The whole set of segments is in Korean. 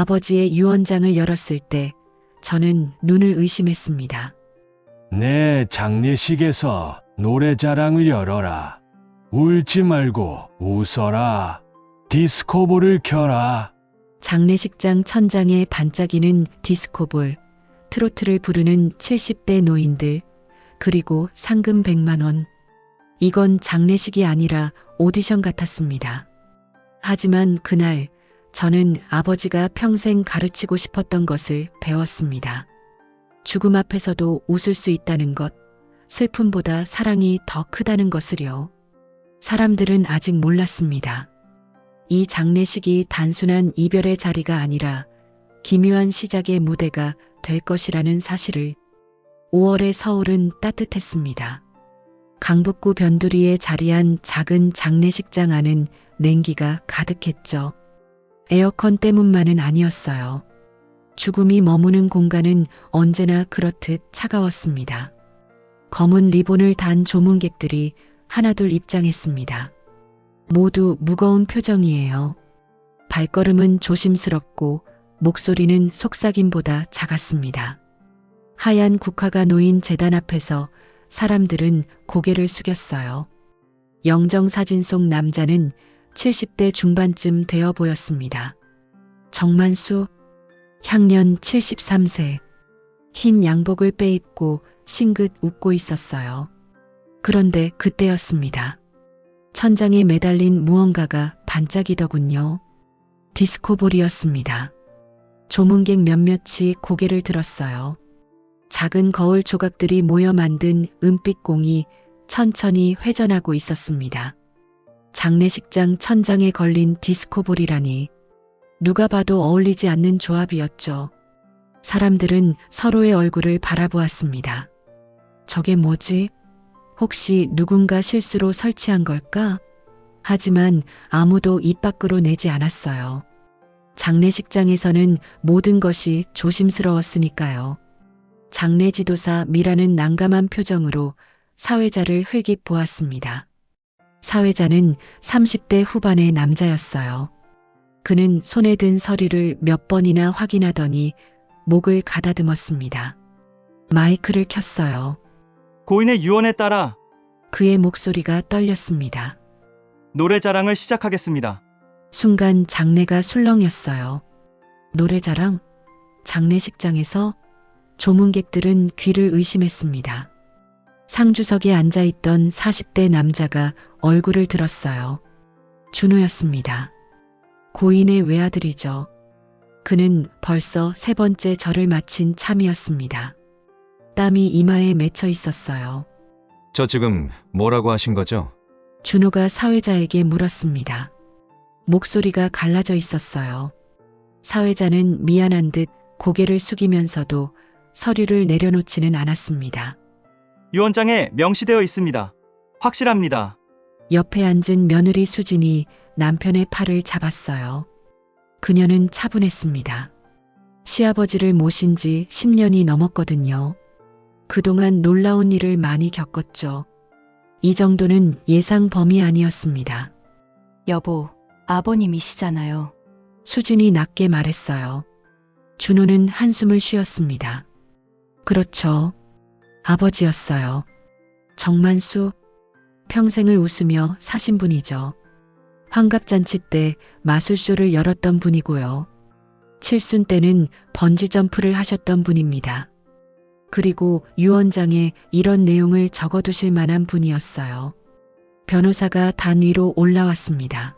아버지의 유언장을 열었을 때 저는 눈을 의심했습니다. 내 장례식에서 노래자랑을 열어라. 울지 말고 웃어라. 디스코볼을 켜라. 장례식장 천장에 반짝이는 디스코볼, 트로트를 부르는 70대 노인들, 그리고 상금 100만 원. 이건 장례식이 아니라 오디션 같았습니다. 하지만 그날 저는 아버지가 평생 가르치고 싶었던 것을 배웠습니다. 죽음 앞에서도 웃을 수 있다는 것, 슬픔보다 사랑이 더 크다는 것을요. 사람들은 아직 몰랐습니다. 이 장례식이 단순한 이별의 자리가 아니라 기묘한 시작의 무대가 될 것이라는 사실을. 5월의 서울은 따뜻했습니다. 강북구 변두리에 자리한 작은 장례식장 안은 냉기가 가득했죠. 에어컨 때문만은 아니었어요. 죽음이 머무는 공간은 언제나 그렇듯 차가웠습니다. 검은 리본을 단 조문객들이 하나둘 입장했습니다. 모두 무거운 표정이에요. 발걸음은 조심스럽고 목소리는 속삭임보다 작았습니다. 하얀 국화가 놓인 제단 앞에서 사람들은 고개를 숙였어요. 영정사진 속 남자는 70대 중반쯤 되어 보였습니다. 정만수, 향년 73세, 흰 양복을 빼입고 싱긋 웃고 있었어요. 그런데 그때였습니다. 천장에 매달린 무언가가 반짝이더군요. 디스코볼이었습니다. 조문객 몇몇이 고개를 들었어요. 작은 거울 조각들이 모여 만든 은빛 공이 천천히 회전하고 있었습니다. 장례식장 천장에 걸린 디스코볼이라니 누가 봐도 어울리지 않는 조합이었죠. 사람들은 서로의 얼굴을 바라보았습니다. 저게 뭐지? 혹시 누군가 실수로 설치한 걸까? 하지만 아무도 입 밖으로 내지 않았어요. 장례식장에서는 모든 것이 조심스러웠으니까요. 장례지도사 미라는 난감한 표정으로 사회자를 흘깃 보았습니다. 사회자는 30대 후반의 남자였어요. 그는 손에 든 서류를 몇 번이나 확인하더니 목을 가다듬었습니다. 마이크를 켰어요. 고인의 유언에 따라 그의 목소리가 떨렸습니다. 노래자랑을 시작하겠습니다. 순간 장내가 술렁였어요. 노래자랑? 장례식장에서? 조문객들은 귀를 의심했습니다. 상주석에 앉아있던 40대 남자가 얼굴을 들었어요. 준호였습니다. 고인의 외아들이죠. 그는 벌써 3번째 절을 마친 참이었습니다. 땀이 이마에 맺혀 있었어요. 저 지금 뭐라고 하신 거죠? 준호가 사회자에게 물었습니다. 목소리가 갈라져 있었어요. 사회자는 미안한 듯 고개를 숙이면서도 서류를 내려놓지는 않았습니다. 유언장에 명시되어 있습니다. 확실합니다. 옆에 앉은 며느리 수진이 남편의 팔을 잡았어요. 그녀는 차분했습니다. 시아버지를 모신 지 10년이 넘었거든요. 그동안 놀라운 일을 많이 겪었죠. 이 정도는 예상 범위 아니었습니다. 여보, 아버님이시잖아요. 수진이 낮게 말했어요. 준호는 한숨을 쉬었습니다. 그렇죠. 아버지였어요. 정만수, 평생을 웃으며 사신 분이죠. 환갑잔치 때 마술쇼를 열었던 분이고요. 칠순 때는 번지점프를 하셨던 분입니다. 그리고 유언장에 이런 내용을 적어두실 만한 분이었어요. 변호사가 단 위로 올라왔습니다.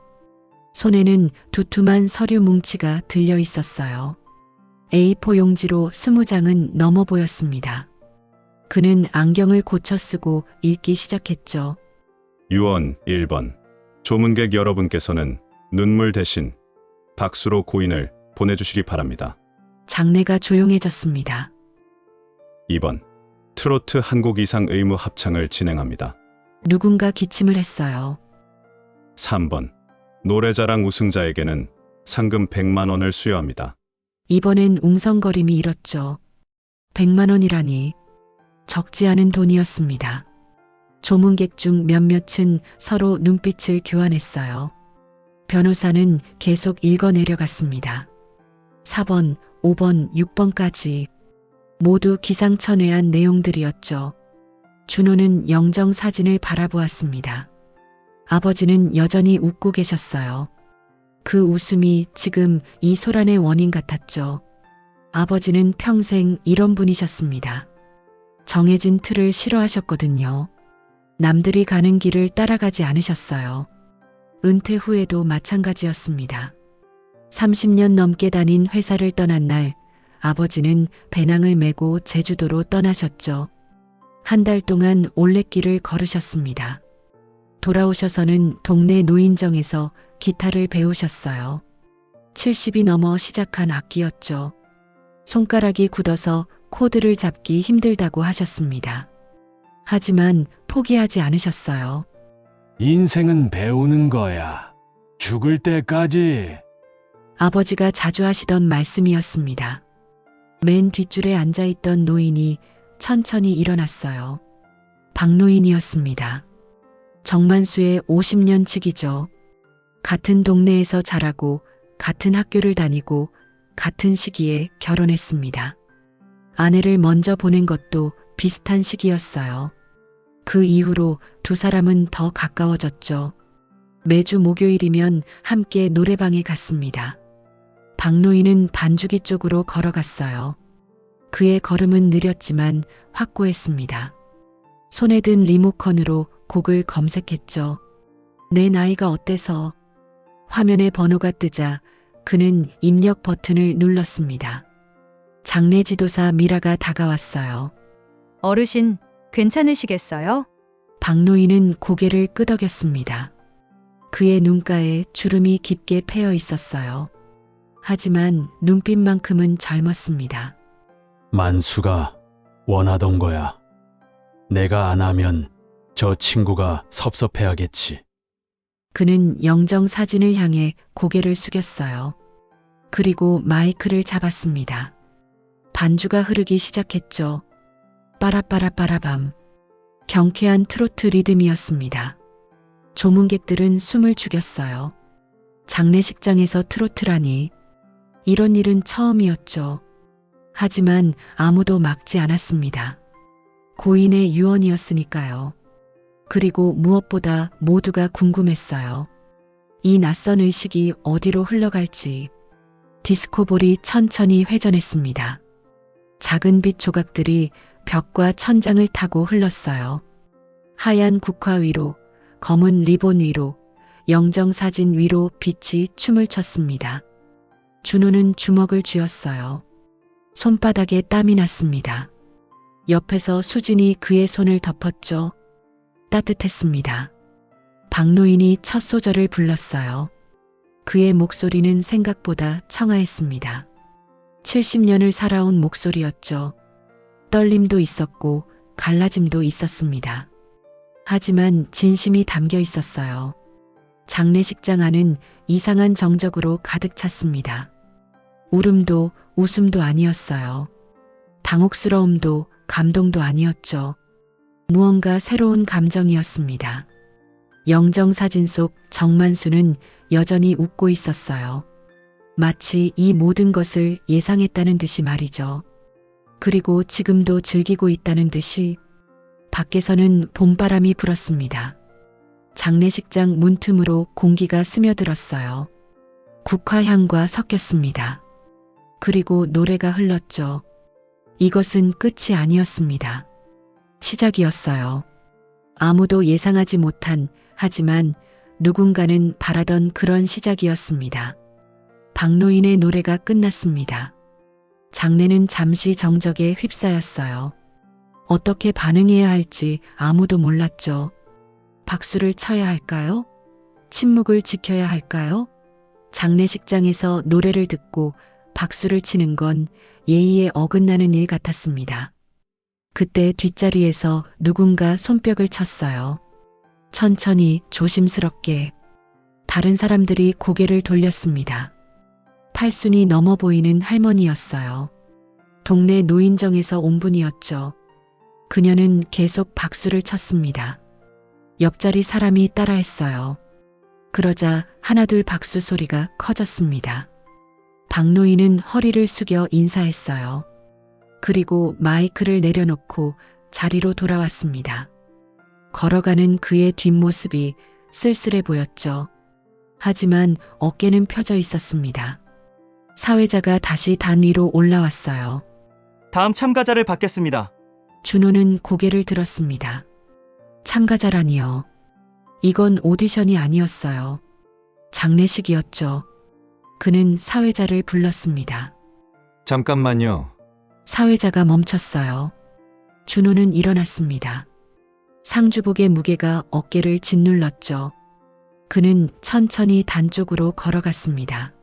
손에는 두툼한 서류 뭉치가 들려 있었어요. A4 용지로 20장은 넘어 보였습니다. 그는 안경을 고쳐 쓰고 읽기 시작했죠. 유언 1번. 조문객 여러분께서는 눈물 대신 박수로 고인을 보내주시기 바랍니다. 장내가 조용해졌습니다. 2번. 트로트 한 곡 이상 의무 합창을 진행합니다. 누군가 기침을 했어요. 3번. 노래자랑 우승자에게는 상금 100만 원을 수여합니다. 이번엔 웅성거림이 일었죠. 100만 원이라니 적지 않은 돈이었습니다. 조문객 중 몇몇은 서로 눈빛을 교환했어요. 변호사는 계속 읽어 내려갔습니다. 4번, 5번, 6번까지 모두 기상천외한 내용들이었죠. 준호는 영정 사진을 바라보았습니다. 아버지는 여전히 웃고 계셨어요. 그 웃음이 지금 이 소란의 원인 같았죠. 아버지는 평생 이런 분이셨습니다. 정해진 틀을 싫어하셨거든요. 남들이 가는 길을 따라가지 않으셨어요. 은퇴 후에도 마찬가지였습니다. 30년 넘게 다닌 회사를 떠난 날 아버지는 배낭을 메고 제주도로 떠나셨죠. 한 달 동안 올레길을 걸으셨습니다. 돌아오셔서는 동네 노인정에서 기타를 배우셨어요. 70이 넘어 시작한 악기였죠. 손가락이 굳어서 코드를 잡기 힘들다고 하셨습니다. 하지만 포기하지 않으셨어요. 인생은 배우는 거야. 죽을 때까지. 아버지가 자주 하시던 말씀이었습니다. 맨 뒷줄에 앉아있던 노인이 천천히 일어났어요. 박노인이었습니다. 정만수의 50년치기죠. 같은 동네에서 자라고 같은 학교를 다니고 같은 시기에 결혼했습니다. 아내를 먼저 보낸 것도 비슷한 시기였어요. 그 이후로 두 사람은 더 가까워졌죠. 매주 목요일이면 함께 노래방에 갔습니다. 박노인은 반주기 쪽으로 걸어갔어요. 그의 걸음은 느렸지만 확고했습니다. 손에 든 리모컨으로 곡을 검색했죠. 내 나이가 어때서? 화면에 번호가 뜨자 그는 입력 버튼을 눌렀습니다. 장례 지도사 미라가 다가왔어요. 어르신, 괜찮으시겠어요? 박노인은 고개를 끄덕였습니다. 그의 눈가에 주름이 깊게 패여 있었어요. 하지만 눈빛만큼은 젊었습니다. 만수가 원하던 거야. 내가 안 하면 저 친구가 섭섭해하겠지. 그는 영정 사진을 향해 고개를 숙였어요. 그리고 마이크를 잡았습니다. 반주가 흐르기 시작했죠. 빠라빠라빠라밤. 경쾌한 트로트 리듬이었습니다. 조문객들은 숨을 죽였어요. 장례식장에서 트로트라니. 이런 일은 처음이었죠. 하지만 아무도 막지 않았습니다. 고인의 유언이었으니까요. 그리고 무엇보다 모두가 궁금했어요. 이 낯선 의식이 어디로 흘러갈지. 디스코볼이 천천히 회전했습니다. 작은 빛 조각들이 벽과 천장을 타고 흘렀어요. 하얀 국화 위로, 검은 리본 위로, 영정사진 위로 빛이 춤을 췄습니다. 준호는 주먹을 쥐었어요. 손바닥에 땀이 났습니다. 옆에서 수진이 그의 손을 덮었죠. 따뜻했습니다. 박노인이 첫 소절을 불렀어요. 그의 목소리는 생각보다 청아했습니다. 70년을 살아온 목소리였죠. 떨림도 있었고 갈라짐도 있었습니다. 하지만 진심이 담겨 있었어요. 장례식장 안은 이상한 정적으로 가득 찼습니다. 울음도 웃음도 아니었어요. 당혹스러움도 감동도 아니었죠. 무언가 새로운 감정이었습니다. 영정사진 속 정만수는 여전히 웃고 있었어요. 마치 이 모든 것을 예상했다는 듯이 말이죠. 그리고 지금도 즐기고 있다는 듯이. 밖에서는 봄바람이 불었습니다. 장례식장 문틈으로 공기가 스며들었어요. 국화향과 섞였습니다. 그리고 노래가 흘렀죠. 이것은 끝이 아니었습니다. 시작이었어요. 아무도 예상하지 못한, 하지만 누군가는 바라던 그런 시작이었습니다. 박노인의 노래가 끝났습니다. 장례는 잠시 정적에 휩싸였어요. 어떻게 반응해야 할지 아무도 몰랐죠. 박수를 쳐야 할까요? 침묵을 지켜야 할까요? 장례식장에서 노래를 듣고 박수를 치는 건 예의에 어긋나는 일 같았습니다. 그때 뒷자리에서 누군가 손뼉을 쳤어요. 천천히 조심스럽게. 다른 사람들이 고개를 돌렸습니다. 팔순이 넘어 보이는 할머니였어요. 동네 노인정에서 온 분이었죠. 그녀는 계속 박수를 쳤습니다. 옆자리 사람이 따라했어요. 그러자 하나둘 박수 소리가 커졌습니다. 박노인은 허리를 숙여 인사했어요. 그리고 마이크를 내려놓고 자리로 돌아왔습니다. 걸어가는 그의 뒷모습이 쓸쓸해 보였죠. 하지만 어깨는 펴져 있었습니다. 사회자가 다시 단 위로 올라왔어요. 다음 참가자를 받겠습니다. 준호는 고개를 들었습니다. 참가자라니요. 이건 오디션이 아니었어요. 장례식이었죠. 그는 사회자를 불렀습니다. 잠깐만요. 사회자가 멈췄어요. 준호는 일어났습니다. 상주복의 무게가 어깨를 짓눌렀죠. 그는 천천히 단 쪽으로 걸어갔습니다.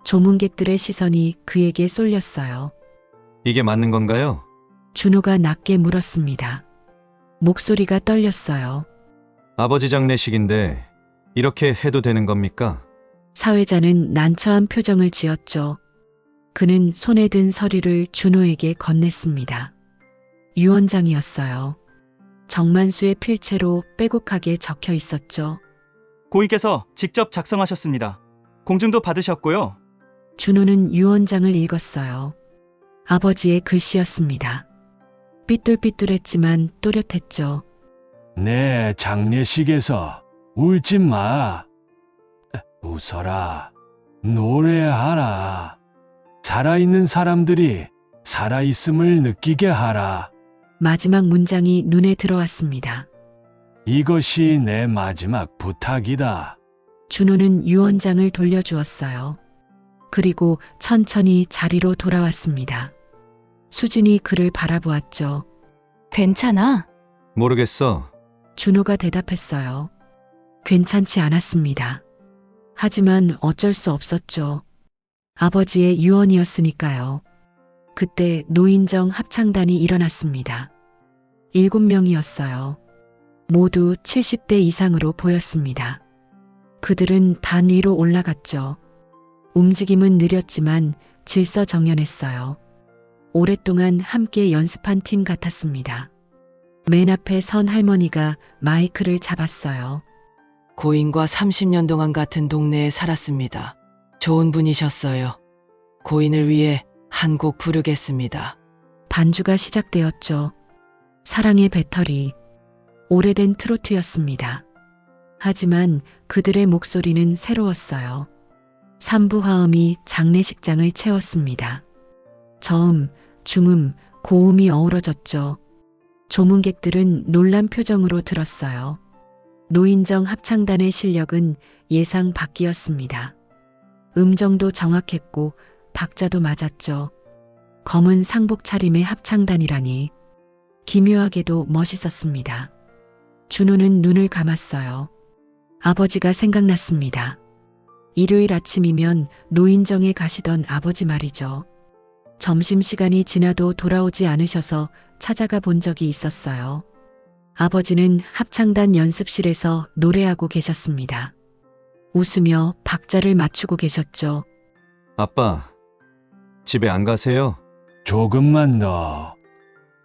조문객들의 시선이 그에게 쏠렸어요. 이게 맞는 건가요? 준호가 낮게 물었습니다. 목소리가 떨렸어요. 아버지 장례식인데 이렇게 해도 되는 겁니까? 사회자는 난처한 표정을 지었죠. 그는 손에 든 서류를 준호에게 건넸습니다. 유언장이었어요. 정만수의 필체로 빼곡하게 적혀 있었죠. 고인께서 직접 작성하셨습니다. 공증도 받으셨고요. 준호는 유언장을 읽었어요. 아버지의 글씨였습니다. 삐뚤삐뚤했지만 또렷했죠. 내 장례식에서 울지 마. 웃어라. 노래하라. 살아있는 사람들이 살아있음을 느끼게 하라. 마지막 문장이 눈에 들어왔습니다. 이것이 내 마지막 부탁이다. 준호는 유언장을 돌려주었어요. 그리고 천천히 자리로 돌아왔습니다. 수진이 그를 바라보았죠. 괜찮아? 모르겠어. 준호가 대답했어요. 괜찮지 않았습니다. 하지만 어쩔 수 없었죠. 아버지의 유언이었으니까요. 그때 노인정 합창단이 일어났습니다. 7명이었어요. 모두 70대 이상으로 보였습니다. 그들은 단 위로 올라갔죠. 움직임은 느렸지만 질서정연했어요. 오랫동안 함께 연습한 팀 같았습니다. 맨 앞에 선 할머니가 마이크를 잡았어요. 고인과 30년 동안 같은 동네에 살았습니다. 좋은 분이셨어요. 고인을 위해 한 곡 부르겠습니다. 반주가 시작되었죠. 사랑의 배터리. 오래된 트로트였습니다. 하지만 그들의 목소리는 새로웠어요. 삼부화음이 장례식장을 채웠습니다. 저음, 중음, 고음이 어우러졌죠. 조문객들은 놀란 표정으로 들었어요. 노인정 합창단의 실력은 예상 밖이었습니다. 음정도 정확했고 박자도 맞았죠. 검은 상복 차림의 합창단이라니 기묘하게도 멋있었습니다. 준호는 눈을 감았어요. 아버지가 생각났습니다. 일요일 아침이면 노인정에 가시던 아버지 말이죠. 점심시간이 지나도 돌아오지 않으셔서 찾아가 본 적이 있었어요. 아버지는 합창단 연습실에서 노래하고 계셨습니다. 웃으며 박자를 맞추고 계셨죠. 아빠, 집에 안 가세요? 조금만 더.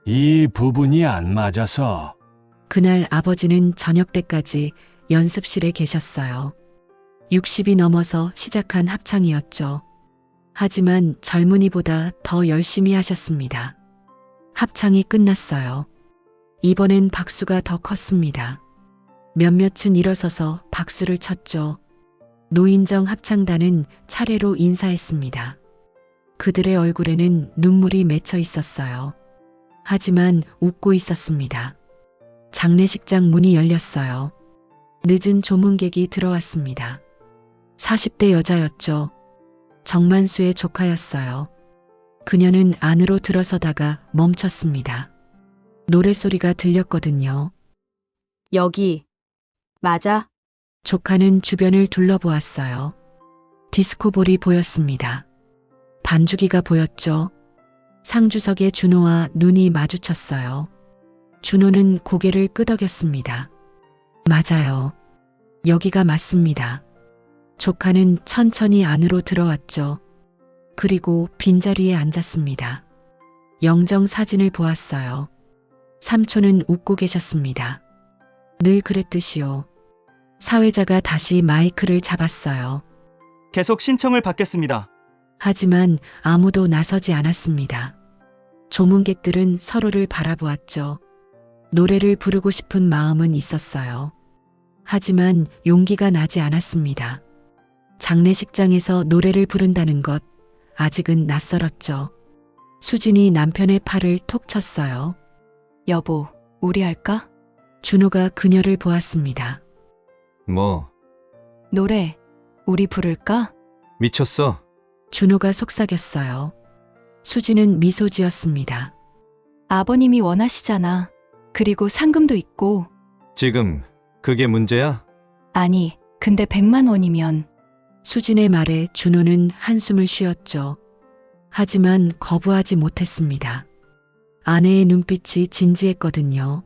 이 부분이 안 맞아서. 그날 아버지는 저녁 때까지 연습실에 계셨어요. 60이 넘어서 시작한 합창이었죠. 하지만 젊은이보다 더 열심히 하셨습니다. 합창이 끝났어요. 이번엔 박수가 더 컸습니다. 몇몇은 일어서서 박수를 쳤죠. 노인정 합창단은 차례로 인사했습니다. 그들의 얼굴에는 눈물이 맺혀 있었어요. 하지만 웃고 있었습니다. 장례식장 문이 열렸어요. 늦은 조문객이 들어왔습니다. 40대 여자였죠. 정만수의 조카였어요. 그녀는 안으로 들어서다가 멈췄습니다. 노래소리가 들렸거든요. 여기 맞아? 조카는 주변을 둘러보았어요. 디스코볼이 보였습니다. 반주기가 보였죠. 상주석의 준호와 눈이 마주쳤어요. 준호는 고개를 끄덕였습니다. 맞아요. 여기가 맞습니다. 조카는 천천히 안으로 들어왔죠. 그리고 빈자리에 앉았습니다. 영정 사진을 보았어요. 삼촌은 웃고 계셨습니다. 늘 그랬듯이요. 사회자가 다시 마이크를 잡았어요. 계속 신청을 받겠습니다. 하지만 아무도 나서지 않았습니다. 조문객들은 서로를 바라보았죠. 노래를 부르고 싶은 마음은 있었어요. 하지만 용기가 나지 않았습니다. 장례식장에서 노래를 부른다는 것, 아직은 낯설었죠. 수진이 남편의 팔을 톡 쳤어요. 여보, 우리 할까? 준호가 그녀를 보았습니다. 뭐, 노래, 우리 부를까? 미쳤어? 준호가 속삭였어요. 수진은 미소 지었습니다. 아버님이 원하시잖아. 그리고 상금도 있고. 지금 그게 문제야? 아니, 근데 100만 원이면. 수진의 말에 준호는 한숨을 쉬었죠. 하지만 거부하지 못했습니다. 아내의 눈빛이 진지했거든요.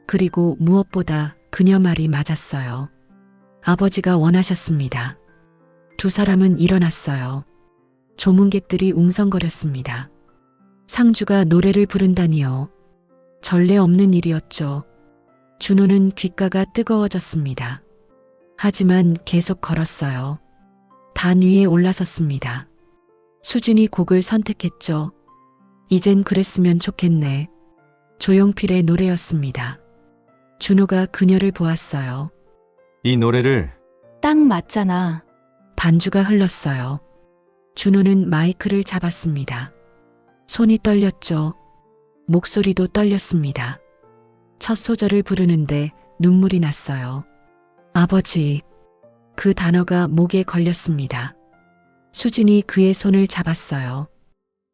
그리고 무엇보다 그녀 말이 맞았어요. 아버지가 원하셨습니다. 두 사람은 일어났어요. 조문객들이 웅성거렸습니다. 상주가 노래를 부른다니요. 전례 없는 일이었죠. 준호는 귓가가 뜨거워졌습니다. 하지만 계속 걸었어요. 단 위에 올라섰습니다. 수진이 곡을 선택했죠. 이젠 그랬으면 좋겠네. 조용필의 노래였습니다. 준호가 그녀를 보았어요. 이 노래를 딱 맞잖아. 반주가 흘렀어요. 준호는 마이크를 잡았습니다. 손이 떨렸죠. 목소리도 떨렸습니다. 첫 소절을 부르는데 눈물이 났어요. 아버지. 그 단어가 목에 걸렸습니다. 수진이 그의 손을 잡았어요.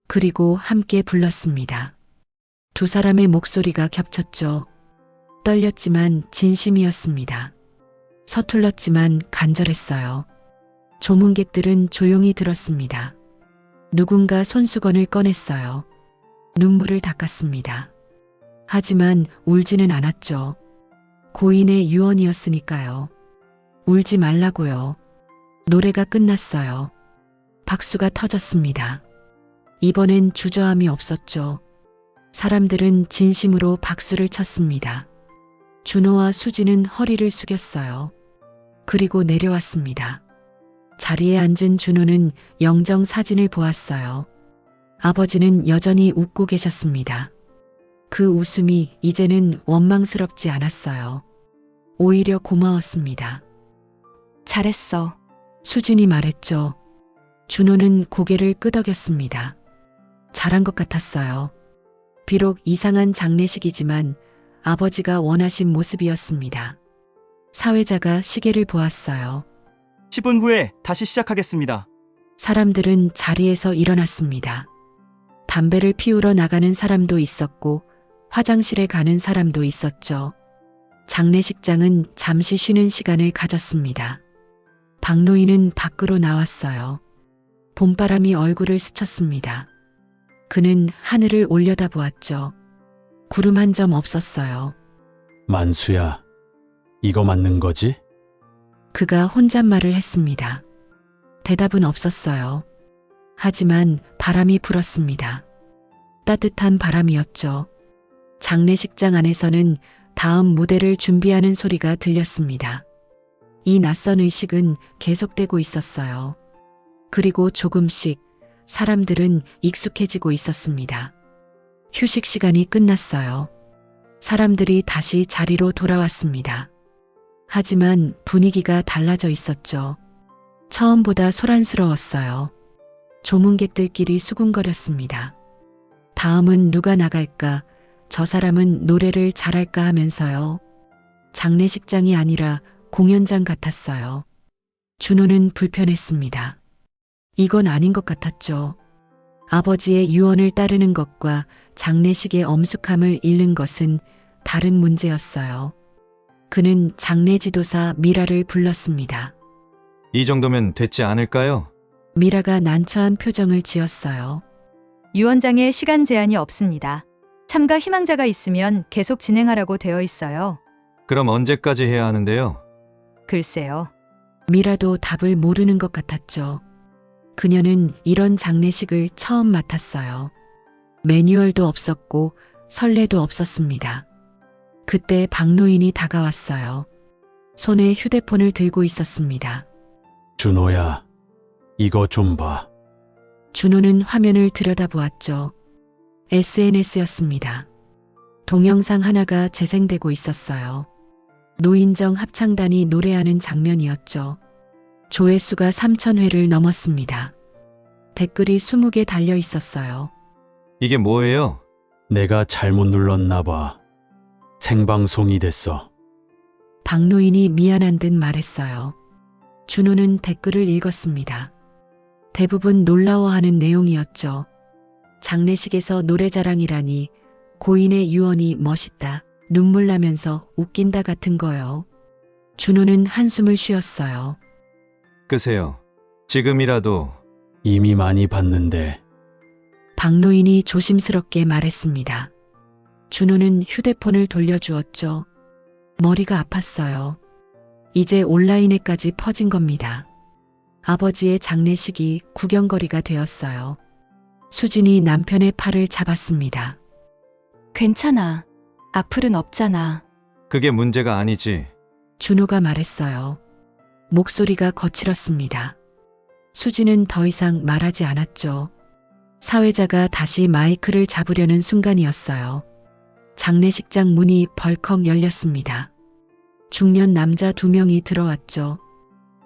그리고 함께 불렀습니다. 두 사람의 목소리가 겹쳤죠. 떨렸지만 진심이었습니다. 서툴렀지만 간절했어요. 조문객들은 조용히 들었습니다. 누군가 손수건을 꺼냈어요. 눈물을 닦았습니다. 하지만 울지는 않았죠. 고인의 유언이었으니까요. 울지 말라고요. 노래가 끝났어요. 박수가 터졌습니다. 이번엔 주저함이 없었죠. 사람들은 진심으로 박수를 쳤습니다. 준호와 수진은 허리를 숙였어요. 그리고 내려왔습니다. 자리에 앉은 준호는 영정 사진을 보았어요. 아버지는 여전히 웃고 계셨습니다. 그 웃음이 이제는 원망스럽지 않았어요. 오히려 고마웠습니다. 잘했어. 수진이 말했죠. 준호는 고개를 끄덕였습니다. 잘한 것 같았어요. 비록 이상한 장례식이지만 아버지가 원하신 모습이었습니다. 사회자가 시계를 보았어요. 10분 후에 다시 시작하겠습니다. 사람들은 자리에서 일어났습니다. 담배를 피우러 나가는 사람도 있었고 화장실에 가는 사람도 있었죠. 장례식장은 잠시 쉬는 시간을 가졌습니다. 박노인은 밖으로 나왔어요. 봄바람이 얼굴을 스쳤습니다. 그는 하늘을 올려다보았죠. 구름 한 점 없었어요. 만수야, 이거 맞는 거지? 그가 혼잣말을 했습니다. 대답은 없었어요. 하지만 바람이 불었습니다. 따뜻한 바람이었죠. 장례식장 안에서는 다음 무대를 준비하는 소리가 들렸습니다. 이 낯선 의식은 계속되고 있었어요. 그리고 조금씩 사람들은 익숙해지고 있었습니다. 휴식 시간이 끝났어요. 사람들이 다시 자리로 돌아왔습니다. 하지만 분위기가 달라져 있었죠. 처음보다 소란스러웠어요. 조문객들끼리 수군거렸습니다. 다음은 누가 나갈까? 저 사람은 노래를 잘할까 하면서요. 장례식장이 아니라 공연장 같았어요. 준호는 불편했습니다. 이건 아닌 것 같았죠. 아버지의 유언을 따르는 것과 장례식의 엄숙함을 잃는 것은 다른 문제였어요. 그는 장례지도사 미라를 불렀습니다. 이 정도면 됐지 않을까요? 미라가 난처한 표정을 지었어요. 유언장에 시간 제한이 없습니다. 참가 희망자가 있으면 계속 진행하라고 되어 있어요. 그럼 언제까지 해야 하는데요? 글쎄요. 미라도 답을 모르는 것 같았죠. 그녀는 이런 장례식을 처음 맡았어요. 매뉴얼도 없었고 선례도 없었습니다. 그때 박노인이 다가왔어요. 손에 휴대폰을 들고 있었습니다. 준호야, 이거 좀 봐. 준호는 화면을 들여다보았죠. SNS였습니다. 동영상 하나가 재생되고 있었어요. 노인정 합창단이 노래하는 장면이었죠. 조회수가 3,000회를 넘었습니다. 댓글이 20개 달려 있었어요. 이게 뭐예요? 내가 잘못 눌렀나 봐. 생방송이 됐어. 박노인이 미안한 듯 말했어요. 준호는 댓글을 읽었습니다. 대부분 놀라워하는 내용이었죠. 장례식에서 노래자랑이라니, 고인의 유언이 멋있다, 눈물 나면서 웃긴다 같은 거요. 준호는 한숨을 쉬었어요. 끄세요. 지금이라도. 이미 많이 봤는데. 박노인이 조심스럽게 말했습니다. 준호는 휴대폰을 돌려주었죠. 머리가 아팠어요. 이제 온라인에까지 퍼진 겁니다. 아버지의 장례식이 구경거리가 되었어요. 수진이 남편의 팔을 잡았습니다. 괜찮아. 악플은 없잖아. 그게 문제가 아니지. 준호가 말했어요. 목소리가 거칠었습니다. 수진은 더 이상 말하지 않았죠. 사회자가 다시 마이크를 잡으려는 순간이었어요. 장례식장 문이 벌컥 열렸습니다. 중년 남자 2명이 들어왔죠.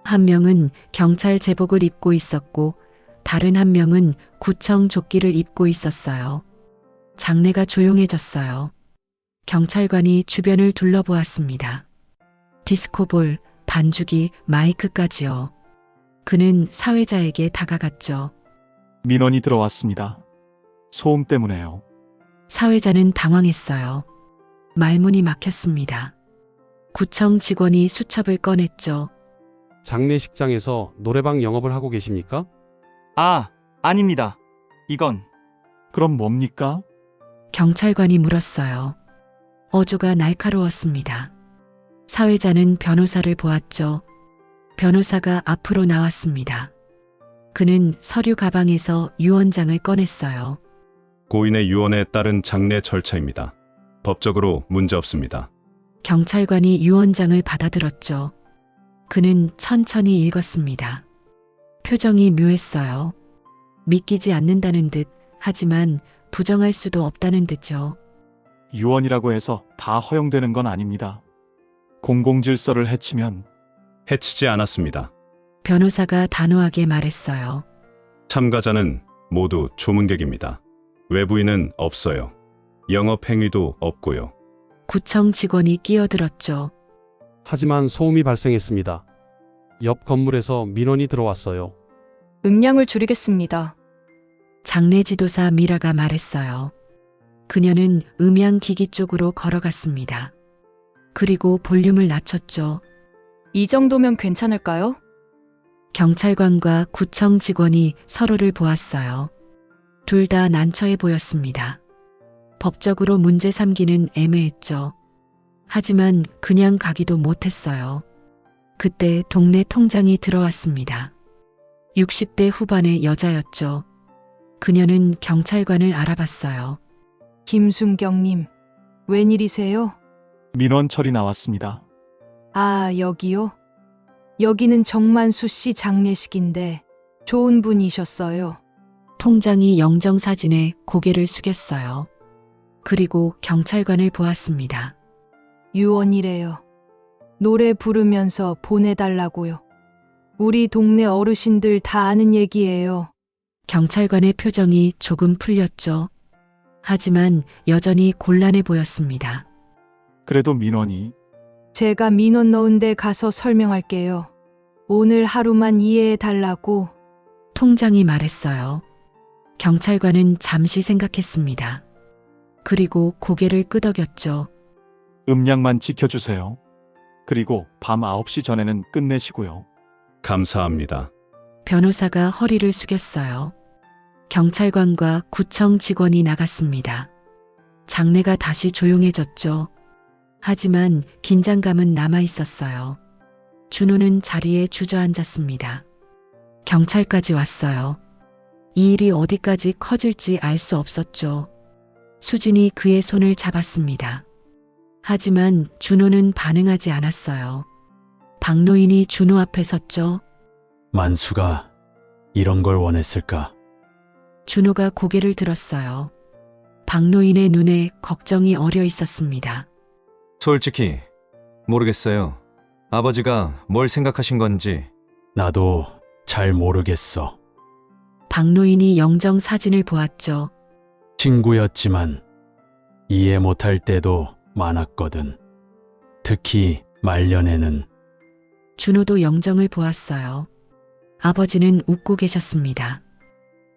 한 명은 경찰 제복을 입고 있었고 다른 한 명은 구청 조끼를 입고 있었어요. 장례가 조용해졌어요. 경찰관이 주변을 둘러보았습니다. 디스코볼, 반주기, 마이크까지요. 그는 사회자에게 다가갔죠. 민원이 들어왔습니다. 소음 때문에요. 사회자는 당황했어요. 말문이 막혔습니다. 구청 직원이 수첩을 꺼냈죠. 장례식장에서 노래방 영업을 하고 계십니까? 아, 아닙니다. 이건 그럼 뭡니까? 경찰관이 물었어요. 어조가 날카로웠습니다. 사회자는 변호사를 보았죠. 변호사가 앞으로 나왔습니다. 그는 서류 가방에서 유언장을 꺼냈어요. 고인의 유언에 따른 장례 절차입니다. 법적으로 문제 없습니다. 경찰관이 유언장을 받아들었죠. 그는 천천히 읽었습니다. 표정이 묘했어요. 믿기지 않는다는 듯, 하지만 부정할 수도 없다는 듯요. 유언이라고 해서 다 허용되는 건 아닙니다. 공공질서를 해치면. 해치지 않았습니다. 변호사가 단호하게 말했어요. 참가자는 모두 조문객입니다. 외부인은 없어요. 영업 행위도 없고요. 구청 직원이 끼어들었죠. 하지만 소음이 발생했습니다. 옆 건물에서 민원이 들어왔어요. 음량을 줄이겠습니다. 장례지도사 미라가 말했어요. 그녀는 음향기기 쪽으로 걸어갔습니다. 그리고 볼륨을 낮췄죠. 이 정도면 괜찮을까요? 경찰관과 구청 직원이 서로를 보았어요. 둘 다 난처해 보였습니다. 법적으로 문제 삼기는 애매했죠. 하지만 그냥 가기도 못했어요. 그때 동네 통장이 들어왔습니다. 60대 후반의 여자였죠. 그녀는 경찰관을 알아봤어요. 김순경님, 웬일이세요? 민원 처리 나왔습니다. 아, 여기요? 여기는 정만수 씨 장례식인데 좋은 분이셨어요. 통장이 영정사진에 고개를 숙였어요. 그리고 경찰관을 보았습니다. 유언이래요. 노래 부르면서 보내달라고요. 우리 동네 어르신들 다 아는 얘기예요. 경찰관의 표정이 조금 풀렸죠. 하지만 여전히 곤란해 보였습니다. 그래도 민원이. 제가 민원 넣은 데 가서 설명할게요. 오늘 하루만 이해해달라고. 통장이 말했어요. 경찰관은 잠시 생각했습니다. 그리고 고개를 끄덕였죠. 음량만 지켜주세요. 그리고 밤 9시 전에는 끝내시고요. 감사합니다. 변호사가 허리를 숙였어요. 경찰관과 구청 직원이 나갔습니다. 장례가 다시 조용해졌죠. 하지만 긴장감은 남아 있었어요. 준호는 자리에 주저앉았습니다. 경찰까지 왔어요. 이 일이 어디까지 커질지 알 수 없었죠. 수진이 그의 손을 잡았습니다. 하지만 준호는 반응하지 않았어요. 박노인이 준호 앞에 섰죠. 만수가 이런 걸 원했을까? 준호가 고개를 들었어요. 박노인의 눈에 걱정이 어려 있었습니다. 솔직히 모르겠어요. 아버지가 뭘 생각하신 건지. 나도 잘 모르겠어. 박노인이 영정 사진을 보았죠. 친구였지만 이해 못할 때도 많았거든. 특히 말년에는. 준호도 영정을 보았어요. 아버지는 웃고 계셨습니다.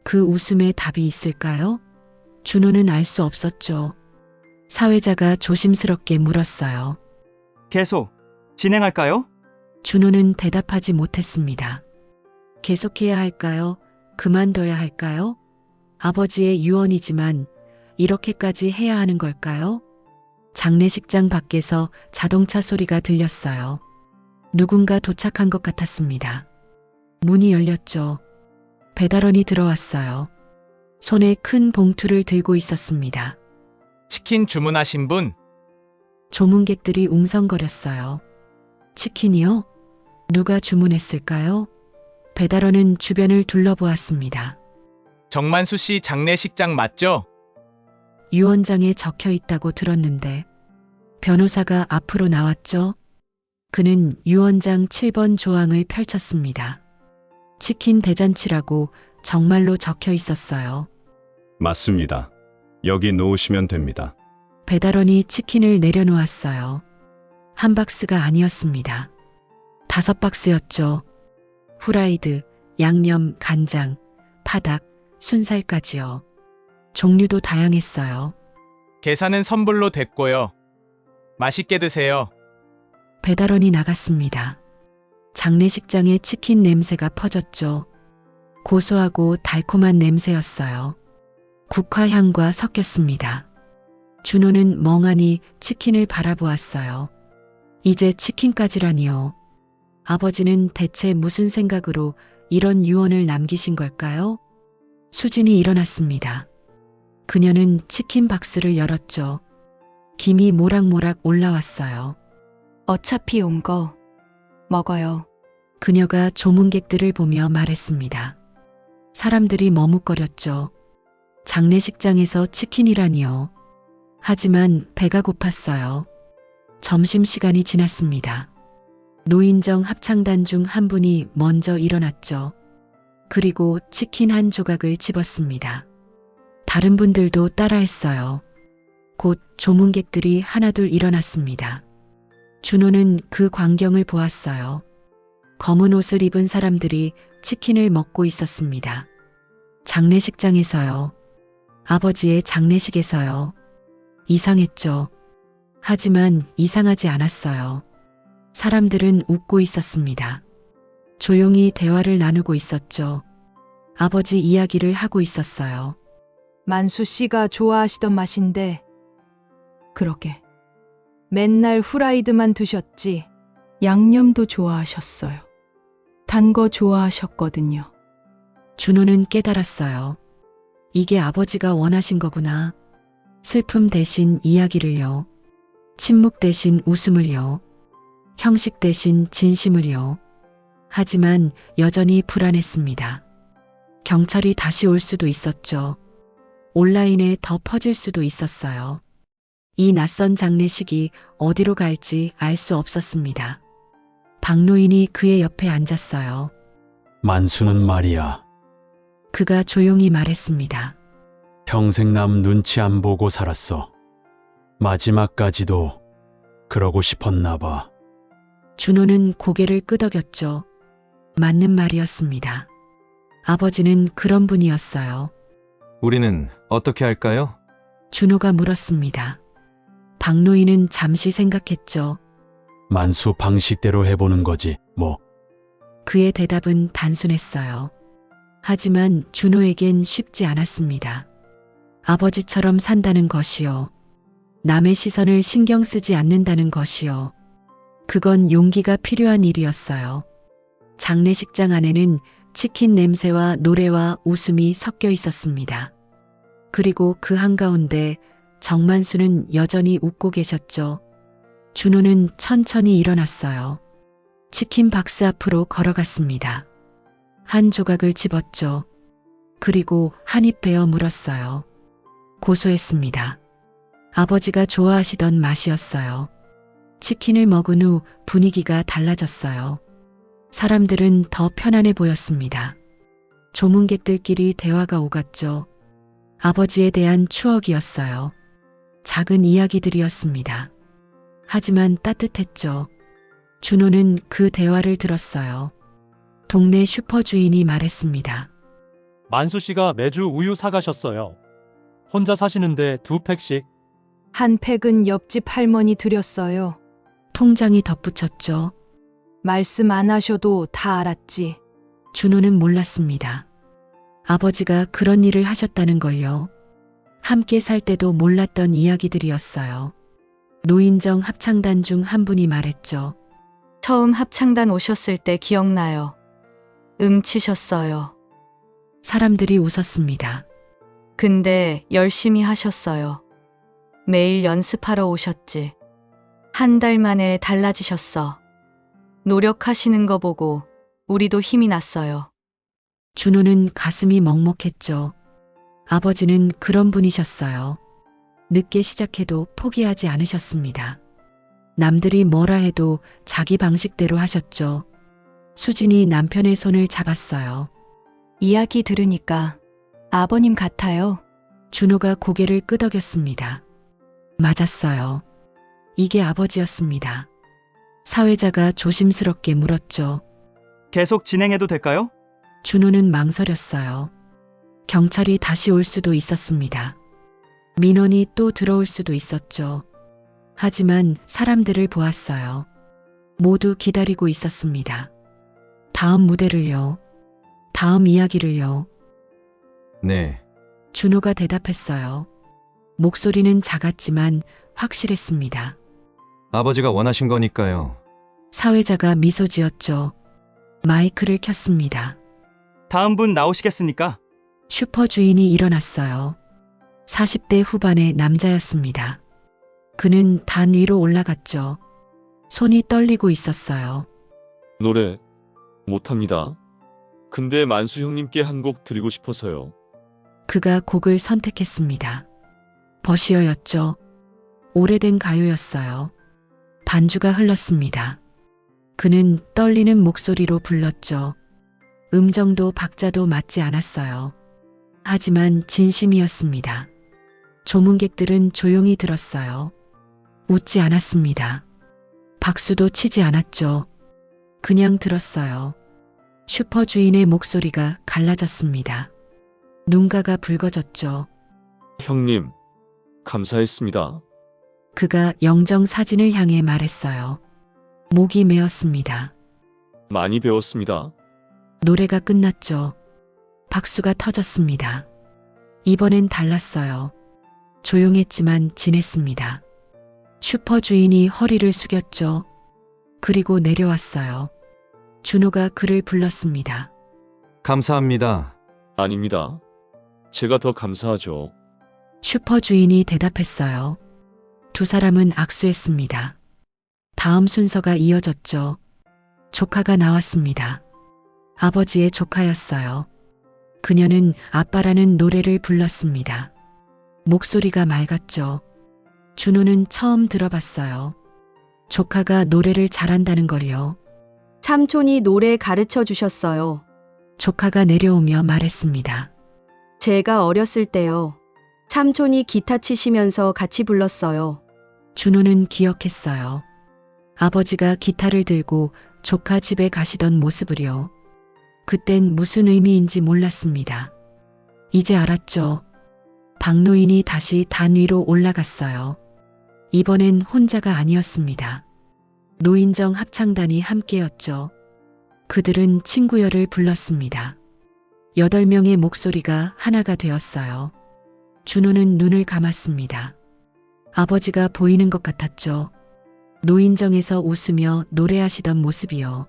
그 웃음에 답이 있을까요? 준호는 알 수 없었죠. 사회자가 조심스럽게 물었어요. 계속 진행할까요? 준호는 대답하지 못했습니다. 계속해야 할까요? 그만둬야 할까요? 아버지의 유언이지만 이렇게까지 해야 하는 걸까요? 장례식장 밖에서 자동차 소리가 들렸어요. 누군가 도착한 것 같았습니다. 문이 열렸죠. 배달원이 들어왔어요. 손에 큰 봉투를 들고 있었습니다. 치킨 주문하신 분? 조문객들이 웅성거렸어요. 치킨이요? 누가 주문했을까요? 배달원은 주변을 둘러보았습니다. 정만수 씨 장례식장 맞죠? 유언장에 적혀 있다고 들었는데 변호사가 앞으로 나왔죠. 그는 유언장 7번 조항을 펼쳤습니다. 치킨 대잔치라고 정말로 적혀 있었어요. 맞습니다. 여기 놓으시면 됩니다. 배달원이 치킨을 내려놓았어요. 한 박스가 아니었습니다. 5박스였죠. 후라이드, 양념, 간장, 파닭, 순살까지요. 종류도 다양했어요. 계산은 선불로 됐고요. 맛있게 드세요. 배달원이 나갔습니다. 장례식장에 치킨 냄새가 퍼졌죠. 고소하고 달콤한 냄새였어요. 국화향과 섞였습니다. 준호는 멍하니 치킨을 바라보았어요. 이제 치킨까지라니요. 아버지는 대체 무슨 생각으로 이런 유언을 남기신 걸까요? 수진이 일어났습니다. 그녀는 치킨 박스를 열었죠. 김이 모락모락 올라왔어요. 어차피 온 거 먹어요. 그녀가 조문객들을 보며 말했습니다. 사람들이 머뭇거렸죠. 장례식장에서 치킨이라니요. 하지만 배가 고팠어요. 점심시간이 지났습니다. 노인정 합창단 중 한 분이 먼저 일어났죠. 그리고 치킨 한 조각을 집었습니다. 다른 분들도 따라했어요. 곧 조문객들이 하나둘 일어났습니다. 준호는 그 광경을 보았어요. 검은 옷을 입은 사람들이 치킨을 먹고 있었습니다. 장례식장에서요. 아버지의 장례식에서요. 이상했죠. 하지만 이상하지 않았어요. 사람들은 웃고 있었습니다. 조용히 대화를 나누고 있었죠. 아버지 이야기를 하고 있었어요. 만수 씨가 좋아하시던 맛인데 그러게. 맨날 후라이드만 드셨지. 양념도 좋아하셨어요. 단 거 좋아하셨거든요. 준호는 깨달았어요. 이게 아버지가 원하신 거구나. 슬픔 대신 이야기를요. 침묵 대신 웃음을요. 형식 대신 진심을요. 하지만 여전히 불안했습니다. 경찰이 다시 올 수도 있었죠. 온라인에 더 퍼질 수도 있었어요. 이 낯선 장례식이 어디로 갈지 알 수 없었습니다. 박노인이 그의 옆에 앉았어요. 만수는 말이야. 그가 조용히 말했습니다. 평생 남 눈치 안 보고 살았어. 마지막까지도 그러고 싶었나 봐. 준호는 고개를 끄덕였죠. 맞는 말이었습니다. 아버지는 그런 분이었어요. 우리는 어떻게 할까요? 준호가 물었습니다. 박노인은 잠시 생각했죠. 만수 방식대로 해보는 거지, 뭐. 그의 대답은 단순했어요. 하지만 준호에겐 쉽지 않았습니다. 아버지처럼 산다는 것이요. 남의 시선을 신경 쓰지 않는다는 것이요. 그건 용기가 필요한 일이었어요. 장례식장 안에는 치킨 냄새와 노래와 웃음이 섞여 있었습니다. 그리고 그 한가운데 정만수는 여전히 웃고 계셨죠. 준호는 천천히 일어났어요. 치킨 박스 앞으로 걸어갔습니다. 한 조각을 집었죠. 그리고 한 입 베어 물었어요. 고소했습니다. 아버지가 좋아하시던 맛이었어요. 치킨을 먹은 후 분위기가 달라졌어요. 사람들은 더 편안해 보였습니다. 조문객들끼리 대화가 오갔죠. 아버지에 대한 추억이었어요. 작은 이야기들이었습니다. 하지만 따뜻했죠. 준호는 그 대화를 들었어요. 동네 슈퍼 주인이 말했습니다. 만수 씨가 매주 우유 사가셨어요. 혼자 사시는데 2팩씩. 한 팩은 옆집 할머니 드렸어요. 통장이 덧붙였죠. 말씀 안 하셔도 다 알았지. 준호는 몰랐습니다. 아버지가 그런 일을 하셨다는 걸요. 함께 살 때도 몰랐던 이야기들이었어요. 노인정 합창단 중 한 분이 말했죠. 처음 합창단 오셨을 때 기억나요. 치셨어요. 사람들이 웃었습니다. 근데 열심히 하셨어요. 매일 연습하러 오셨지. 한 달 만에 달라지셨어. 노력하시는 거 보고 우리도 힘이 났어요. 준호는 가슴이 먹먹했죠. 아버지는 그런 분이셨어요. 늦게 시작해도 포기하지 않으셨습니다. 남들이 뭐라 해도 자기 방식대로 하셨죠. 수진이 남편의 손을 잡았어요. 이야기 들으니까 아버님 같아요. 준호가 고개를 끄덕였습니다. 맞았어요. 이게 아버지였습니다. 사회자가 조심스럽게 물었죠. 계속 진행해도 될까요? 준호는 망설였어요. 경찰이 다시 올 수도 있었습니다. 민원이 또 들어올 수도 있었죠. 하지만 사람들을 보았어요. 모두 기다리고 있었습니다. 다음 무대를요. 다음 이야기를요. 네. 준호가 대답했어요. 목소리는 작았지만 확실했습니다. 아버지가 원하신 거니까요. 사회자가 미소 지었죠. 마이크를 켰습니다. 다음 분 나오시겠습니까? 슈퍼 주인이 일어났어요. 40대 후반의 남자였습니다. 그는 단 위로 올라갔죠. 손이 떨리고 있었어요. 노래 못합니다. 근데 만수 형님께 한 곡 드리고 싶어서요. 그가 곡을 선택했습니다. 버시어였죠. 오래된 가요였어요. 반주가 흘렀습니다. 그는 떨리는 목소리로 불렀죠. 음정도 박자도 맞지 않았어요. 하지만 진심이었습니다. 조문객들은 조용히 들었어요. 웃지 않았습니다. 박수도 치지 않았죠. 그냥 들었어요. 슈퍼 주인의 목소리가 갈라졌습니다. 눈가가 붉어졌죠. 형님, 감사했습니다. 그가 영정 사진을 향해 말했어요. 목이 메었습니다. 많이 배웠습니다. 노래가 끝났죠. 박수가 터졌습니다. 이번엔 달랐어요. 조용했지만 진했습니다. 슈퍼 주인이 허리를 숙였죠. 그리고 내려왔어요. 준호가 그를 불렀습니다. 감사합니다. 아닙니다. 제가 더 감사하죠. 슈퍼 주인이 대답했어요. 두 사람은 악수했습니다. 다음 순서가 이어졌죠. 조카가 나왔습니다. 아버지의 조카였어요. 그녀는 아빠라는 노래를 불렀습니다. 목소리가 맑았죠. 준호는 처음 들어봤어요. 조카가 노래를 잘한다는 걸요. 삼촌이 노래 가르쳐 주셨어요. 조카가 내려오며 말했습니다. 제가 어렸을 때요. 삼촌이 기타 치시면서 같이 불렀어요. 준호는 기억했어요. 아버지가 기타를 들고 조카 집에 가시던 모습을요. 그땐 무슨 의미인지 몰랐습니다. 이제 알았죠. 박노인이 다시 단 위로 올라갔어요. 이번엔 혼자가 아니었습니다. 노인정 합창단이 함께였죠. 그들은 친구여를 불렀습니다. 8명의 목소리가 하나가 되었어요. 준호는 눈을 감았습니다. 아버지가 보이는 것 같았죠. 노인정에서 웃으며 노래하시던 모습이요.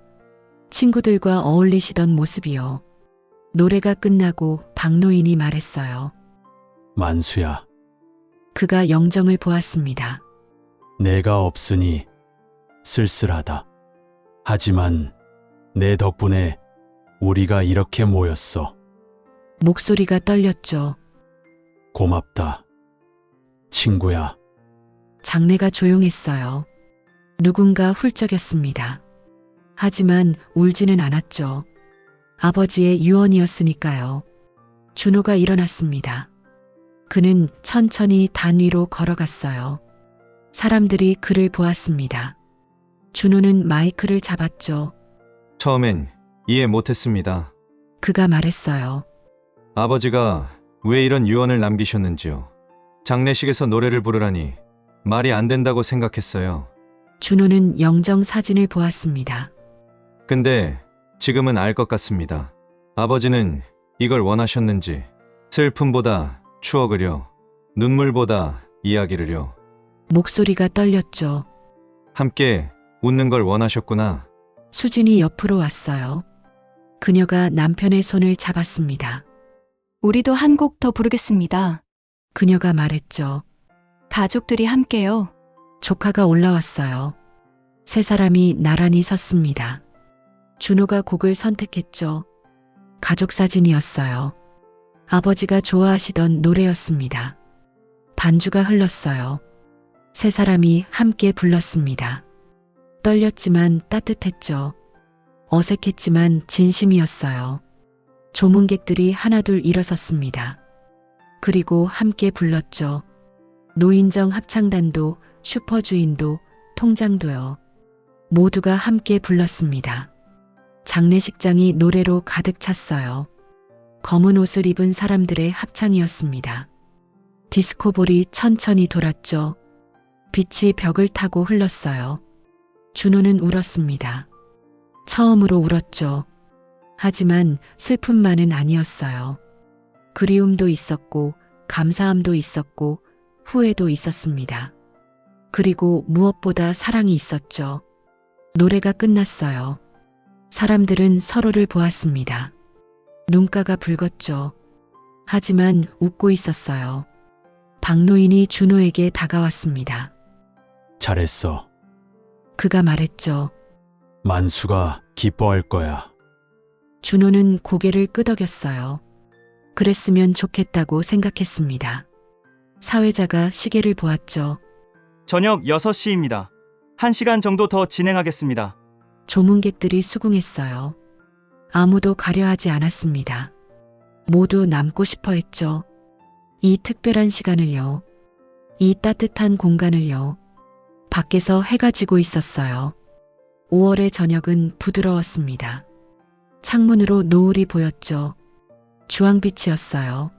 친구들과 어울리시던 모습이요. 노래가 끝나고 박노인이 말했어요. 만수야, 그가 영정을 보았습니다. 내가 없으니 쓸쓸하다. 하지만 내 덕분에 우리가 이렇게 모였어. 목소리가 떨렸죠. 고맙다. 친구야. 장내가 조용했어요. 누군가 훌쩍였습니다. 하지만 울지는 않았죠. 아버지의 유언이었으니까요. 준호가 일어났습니다. 그는 천천히 단 위로 걸어갔어요. 사람들이 그를 보았습니다. 준호는 마이크를 잡았죠. 처음엔 이해 못했습니다. 그가 말했어요. 아버지가 왜 이런 유언을 남기셨는지요. 장례식에서 노래를 부르라니 말이 안 된다고 생각했어요. 준호는 영정 사진을 보았습니다. 근데 지금은 알 것 같습니다. 아버지는 이걸 원하셨는지. 슬픔보다 추억을요. 눈물보다 이야기를요. 목소리가 떨렸죠. 함께 웃는 걸 원하셨구나. 수진이 옆으로 왔어요. 그녀가 남편의 손을 잡았습니다. 우리도 한 곡 더 부르겠습니다. 그녀가 말했죠. 가족들이 함께요. 조카가 올라왔어요. 세 사람이 나란히 섰습니다. 준호가 곡을 선택했죠. 가족 사진이었어요. 아버지가 좋아하시던 노래였습니다. 반주가 흘렀어요. 세 사람이 함께 불렀습니다. 떨렸지만 따뜻했죠. 어색했지만 진심이었어요. 조문객들이 하나둘 일어섰습니다. 그리고 함께 불렀죠. 노인정 합창단도, 슈퍼주인도, 통장도요. 모두가 함께 불렀습니다. 장례식장이 노래로 가득 찼어요. 검은 옷을 입은 사람들의 합창이었습니다. 디스코볼이 천천히 돌았죠. 빛이 벽을 타고 흘렀어요. 준호는 울었습니다. 처음으로 울었죠. 하지만 슬픔만은 아니었어요. 그리움도 있었고, 감사함도 있었고, 후회도 있었습니다. 그리고 무엇보다 사랑이 있었죠. 노래가 끝났어요. 사람들은 서로를 보았습니다. 눈가가 붉었죠. 하지만 웃고 있었어요. 박노인이 준호에게 다가왔습니다. 잘했어. 그가 말했죠. 만수가 기뻐할 거야. 준호는 고개를 끄덕였어요. 그랬으면 좋겠다고 생각했습니다. 사회자가 시계를 보았죠. 저녁 6시입니다. 1시간 정도 더 진행하겠습니다. 조문객들이 수긍했어요. 아무도 가려하지 않았습니다. 모두 남고 싶어 했죠. 이 특별한 시간을요. 이 따뜻한 공간을요. 밖에서 해가 지고 있었어요. 5월의 저녁은 부드러웠습니다. 창문으로 노을이 보였죠. 주황빛이었어요.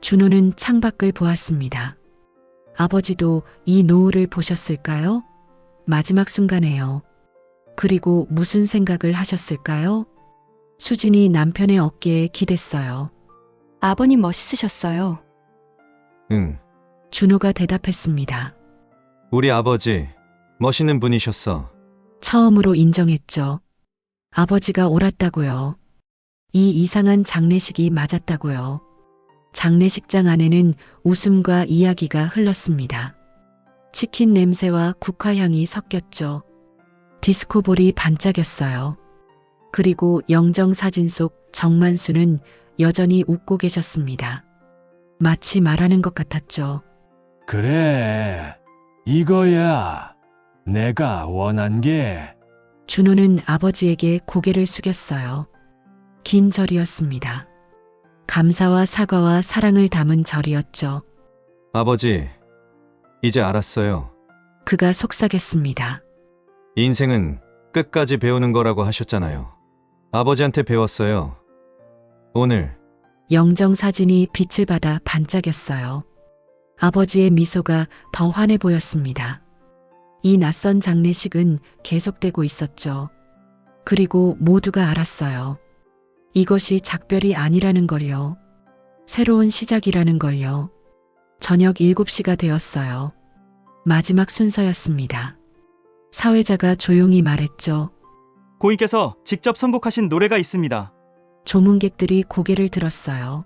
준호는 창밖을 보았습니다. 아버지도 이 노을을 보셨을까요? 마지막 순간에요. 그리고 무슨 생각을 하셨을까요? 수진이 남편의 어깨에 기댔어요. 아버님 멋있으셨어요. 응. 준호가 대답했습니다. 우리 아버지 멋있는 분이셨어. 처음으로 인정했죠. 아버지가 옳았다고요. 이 이상한 장례식이 맞았다고요. 장례식장 안에는 웃음과 이야기가 흘렀습니다. 치킨 냄새와 국화향이 섞였죠. 디스코볼이 반짝였어요. 그리고 영정 사진 속 정만수는 여전히 웃고 계셨습니다. 마치 말하는 것 같았죠. 그래, 이거야. 내가 원한 게. 준호는 아버지에게 고개를 숙였어요. 긴 절이었습니다. 감사와 사과와 사랑을 담은 절이었죠. 아버지, 이제 알았어요. 그가 속삭였습니다. 인생은 끝까지 배우는 거라고 하셨잖아요. 아버지한테 배웠어요. 오늘. 영정 사진이 빛을 받아 반짝였어요. 아버지의 미소가 더 환해 보였습니다. 이 낯선 장례식은 계속되고 있었죠. 그리고 모두가 알았어요. 이것이 작별이 아니라는 걸요. 새로운 시작이라는 걸요. 저녁 7시가 되었어요. 마지막 순서였습니다. 사회자가 조용히 말했죠. 고인께서 직접 선곡하신 노래가 있습니다. 조문객들이 고개를 들었어요.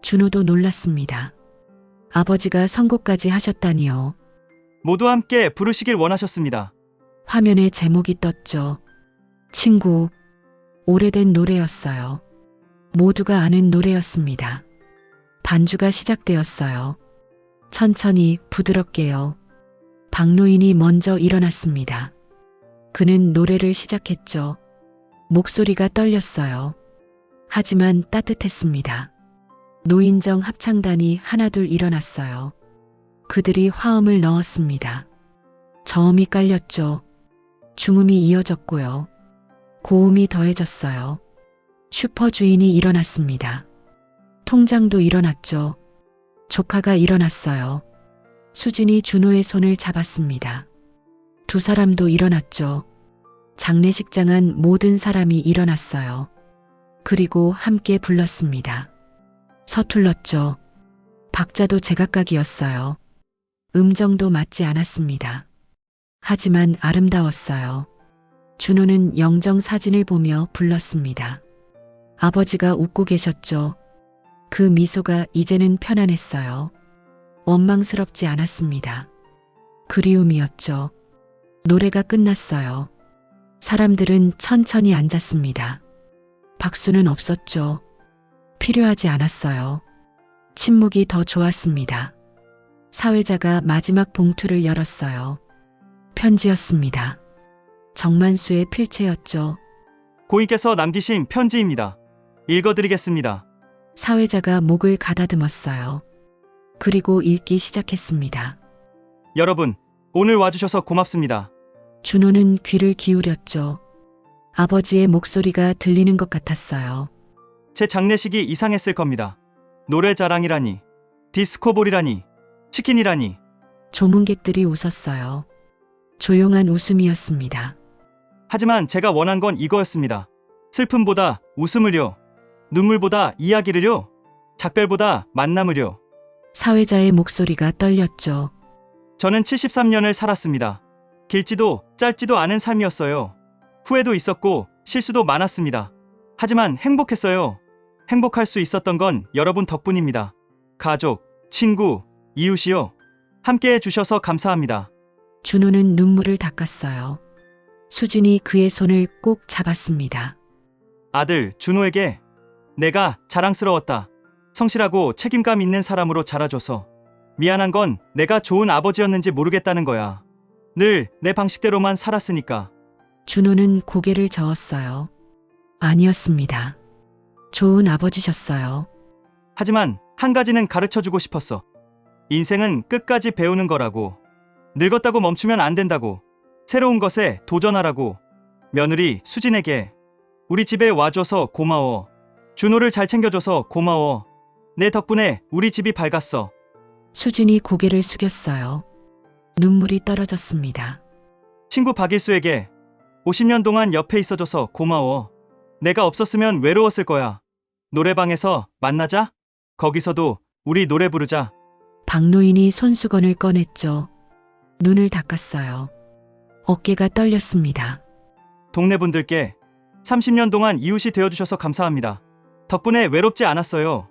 준호도 놀랐습니다. 아버지가 선곡까지 하셨다니요. 모두 함께 부르시길 원하셨습니다. 화면에 제목이 떴죠. 친구. 오래된 노래였어요. 모두가 아는 노래였습니다. 반주가 시작되었어요. 천천히 부드럽게요. 박노인이 먼저 일어났습니다. 그는 노래를 시작했죠. 목소리가 떨렸어요. 하지만 따뜻했습니다. 노인정 합창단이 하나둘 일어났어요. 그들이 화음을 넣었습니다. 저음이 깔렸죠. 중음이 이어졌고요. 고음이 더해졌어요. 슈퍼주인이 일어났습니다. 통장도 일어났죠. 조카가 일어났어요. 수진이 준호의 손을 잡았습니다. 두 사람도 일어났죠. 장례식장은 모든 사람이 일어났어요. 그리고 함께 불렀습니다. 서툴렀죠. 박자도 제각각이었어요. 음정도 맞지 않았습니다. 하지만 아름다웠어요. 준호는 영정 사진을 보며 불렀습니다. 아버지가 웃고 계셨죠. 그 미소가 이제는 편안했어요. 원망스럽지 않았습니다. 그리움이었죠. 노래가 끝났어요. 사람들은 천천히 앉았습니다. 박수는 없었죠. 필요하지 않았어요. 침묵이 더 좋았습니다. 사회자가 마지막 봉투를 열었어요. 편지였습니다. 정만수의 필체였죠. 고인께서 남기신 편지입니다. 읽어드리겠습니다. 사회자가 목을 가다듬었어요. 그리고 읽기 시작했습니다. 여러분, 오늘 와주셔서 고맙습니다. 준호는 귀를 기울였죠. 아버지의 목소리가 들리는 것 같았어요. 제 장례식이 이상했을 겁니다. 노래 자랑이라니, 디스코볼이라니, 치킨이라니. 조문객들이 웃었어요. 조용한 웃음이었습니다. 하지만 제가 원한 건 이거였습니다. 슬픔보다 웃음을요. 눈물보다 이야기를요. 작별보다 만남을요. 사회자의 목소리가 떨렸죠. 저는 73년을 살았습니다. 길지도 짧지도 않은 삶이었어요. 후회도 있었고 실수도 많았습니다. 하지만 행복했어요. 행복할 수 있었던 건 여러분 덕분입니다. 가족, 친구, 이웃이요. 함께 해주셔서 감사합니다. 준호는 눈물을 닦았어요. 수진이 그의 손을 꼭 잡았습니다. 아들 준호에게 내가 자랑스러웠다. 성실하고 책임감 있는 사람으로 자라줘서 미안한 건 내가 좋은 아버지였는지 모르겠다는 거야. 늘 내 방식대로만 살았으니까. 준호는 고개를 저었어요. 아니었습니다. 좋은 아버지셨어요. 하지만 한 가지는 가르쳐주고 싶었어. 인생은 끝까지 배우는 거라고. 늙었다고 멈추면 안 된다고. 새로운 것에 도전하라고. 며느리 수진에게 우리 집에 와줘서 고마워. 준호를 잘 챙겨줘서 고마워. 내 덕분에 우리 집이 밝았어. 수진이 고개를 숙였어요. 눈물이 떨어졌습니다. 친구 박일수에게 50년 동안 옆에 있어줘서 고마워. 내가 없었으면 외로웠을 거야. 노래방에서 만나자. 거기서도 우리 노래 부르자. 박노인이 손수건을 꺼냈죠. 눈을 닦았어요. 어깨가 떨렸습니다. 동네 분들께 30년 동안 이웃이 되어주셔서 감사합니다. 덕분에 외롭지 않았어요.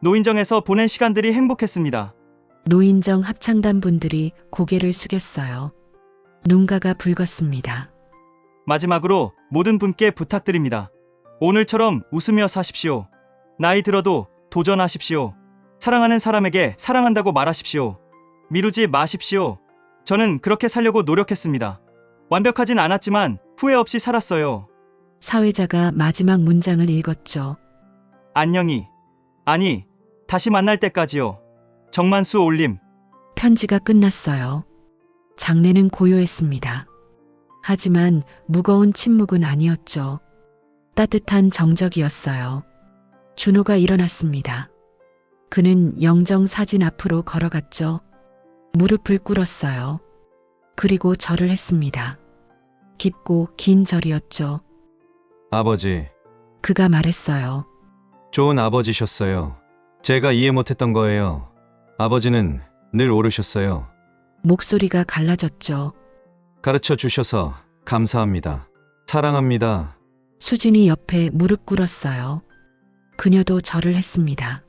노인정에서 보낸 시간들이 행복했습니다. 노인정 합창단 분들이 고개를 숙였어요. 눈가가 붉었습니다. 마지막으로 모든 분께 부탁드립니다. 오늘처럼 웃으며 사십시오. 나이 들어도 도전하십시오. 사랑하는 사람에게 사랑한다고 말하십시오. 미루지 마십시오. 저는 그렇게 살려고 노력했습니다. 완벽하진 않았지만 후회 없이 살았어요. 사회자가 마지막 문장을 읽었죠. 안녕히, 아니, 다시 만날 때까지요. 정만수 올림. 편지가 끝났어요. 장례는 고요했습니다. 하지만 무거운 침묵은 아니었죠. 따뜻한 정적이었어요. 준호가 일어났습니다. 그는 영정 사진 앞으로 걸어갔죠. 무릎을 꿇었어요. 그리고 절을 했습니다. 깊고 긴 절이었죠. 아버지, 그가 말했어요. 좋은 아버지셨어요. 제가 이해 못했던 거예요. 아버지는 늘 옳으셨어요. 목소리가 갈라졌죠. 가르쳐 주셔서 감사합니다. 사랑합니다. 수진이 옆에 무릎 꿇었어요. 그녀도 절을 했습니다.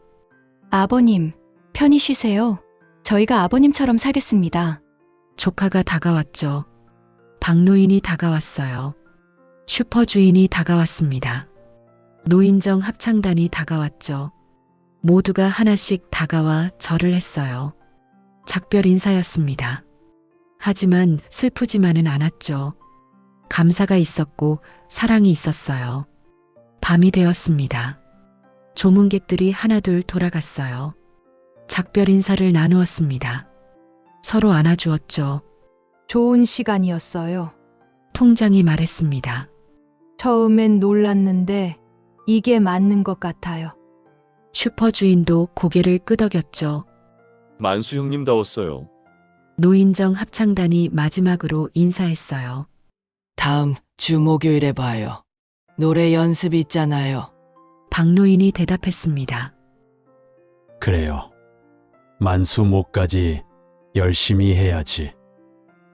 아버님, 편히 쉬세요. 저희가 아버님처럼 살겠습니다. 조카가 다가왔죠. 박노인이 다가왔어요. 슈퍼주인이 다가왔습니다. 노인정 합창단이 다가왔죠. 모두가 하나씩 다가와 절을 했어요. 작별 인사였습니다. 하지만 슬프지만은 않았죠. 감사가 있었고 사랑이 있었어요. 밤이 되었습니다. 조문객들이 하나둘 돌아갔어요. 작별 인사를 나누었습니다. 서로 안아주었죠. 좋은 시간이었어요. 통장이 말했습니다. 처음엔 놀랐는데 이게 맞는 것 같아요. 슈퍼 주인도 고개를 끄덕였죠. 만수 형님다웠어요. 노인정 합창단이 마지막으로 인사했어요. 다음 주 목요일에 봐요. 노래 연습 있잖아요. 박노인이 대답했습니다. 그래요. 만수 목까지 열심히 해야지.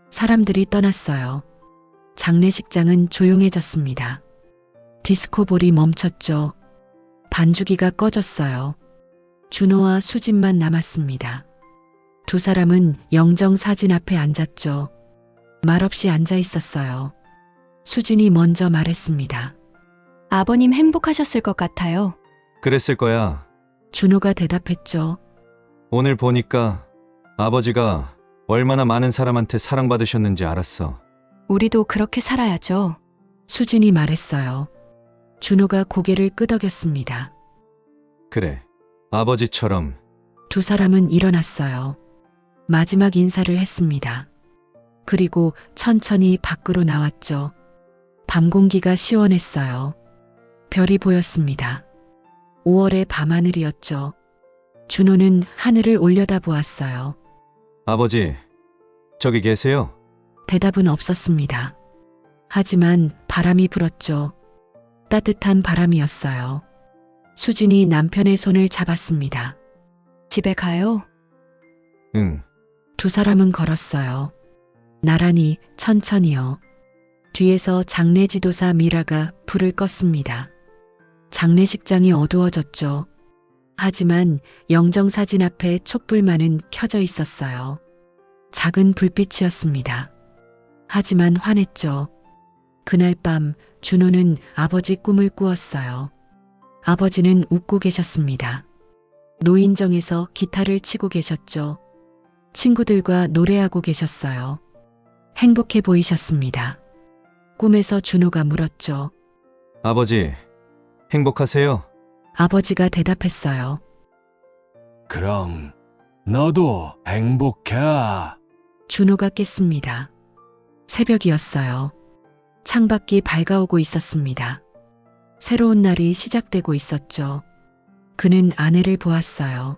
사람들이 떠났어요. 장례식장은 조용해졌습니다. 디스코볼이 멈췄죠. 반주기가 꺼졌어요. 준호와 수진만 남았습니다. 두 사람은 영정 사진 앞에 앉았죠. 말없이 앉아 있었어요. 수진이 먼저 말했습니다. 아버님 행복하셨을 것 같아요. 그랬을 거야. 준호가 대답했죠. 오늘 보니까 아버지가 얼마나 많은 사람한테 사랑받으셨는지 알았어. 우리도 그렇게 살아야죠. 수진이 말했어요. 준호가 고개를 끄덕였습니다. 그래. 아버지처럼. 두 사람은 일어났어요. 마지막 인사를 했습니다. 그리고 천천히 밖으로 나왔죠. 밤 공기가 시원했어요. 별이 보였습니다. 5월의 밤하늘이었죠. 준호는 하늘을 올려다보았어요. 아버지, 저기 계세요? 대답은 없었습니다. 하지만 바람이 불었죠. 따뜻한 바람이었어요. 수진이 남편의 손을 잡았습니다. 집에 가요? 응. 두 사람은 걸었어요. 나란히 천천히요. 뒤에서 장례지도사 미라가 불을 껐습니다. 장례식장이 어두워졌죠. 하지만 영정사진 앞에 촛불만은 켜져 있었어요. 작은 불빛이었습니다. 하지만 환했죠. 그날 밤 준호는 아버지 꿈을 꾸었어요. 아버지는 웃고 계셨습니다. 노인정에서 기타를 치고 계셨죠. 친구들과 노래하고 계셨어요. 행복해 보이셨습니다. 꿈에서 준호가 물었죠. 아버지, 행복하세요? 아버지가 대답했어요. 그럼 너도 행복해. 준호가 깼습니다. 새벽이었어요. 창밖이 밝아오고 있었습니다. 새로운 날이 시작되고 있었죠. 그는 아내를 보았어요.